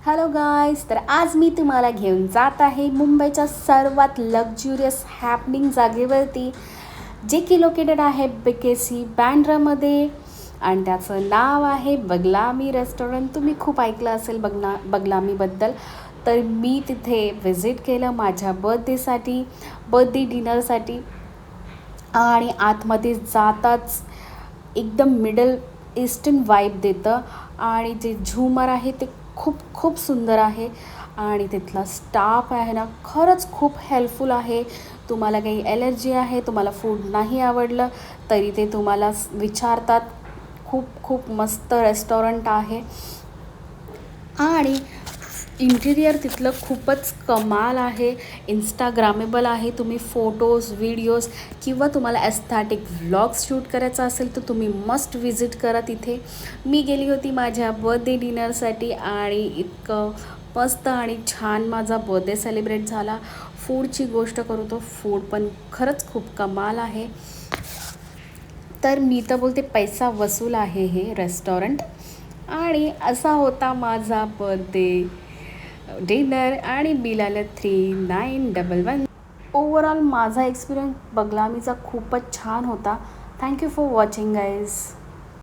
Hello guys, तर आज मी तुम्हाला घेऊन जात आहे मुंबईच्या सर्वात लक्झुरियस हॅपनिंग जागेवरती, जे की लोकेटेड आहे BKC बँड्रामध्ये. आणि त्याचं नाव आहे बगलामी रेस्टॉरंट. तुम्ही खूप ऐकलं असेल बगलामीबद्दल. तर मी तिथे व्हिजिट केलं माझ्या बर्थडे डिनरसाठी. आणि आतमध्ये जाताच एकदम मिडल ईस्टर्न वाईब देतं. आणि जे झुमर आहे ते खूप खूप सुंदर आहे. आणि तिथला स्टाफ आहे ना, खरंच खूप हेल्पफुल आहे. तुम्हाला काही ॲलर्जी आहे, तुम्हाला फूड नाही आवडलं तरी ते तुम्हाला विचारतात. खूप खूप मस्त रेस्टॉरंट आहे. आणि इंटिरियर तिथलं खूपच कमाल आहे, इंस्टाग्रामेबल आहे. तुम्ही फोटोज, व्हिडिओज किंवा तुम्हाला ॲस्थेटिक व्लॉग्स शूट करायचा असेल तर तुम्ही मस्ट विजिट करा तिथे. मी गेली होती माझ्या बर्थडे डिनरसाठी आणि इतकं मस्त आणि छान माझा बर्थडे सेलिब्रेट झाला. फूडची गोष्ट करू तर फूड पण खरंच खूप कमाल आहे. तर मी तर बोलते पैसा वसूल आहे हे रेस्टॉरंट. आणि असा होता माझा बर्थडे डिनर आणि बिल आलं 3911. ओव्हरऑल माझा एक्सपिरियन्स बगलामीचा खूपच छान होता. Thank you for watching guys.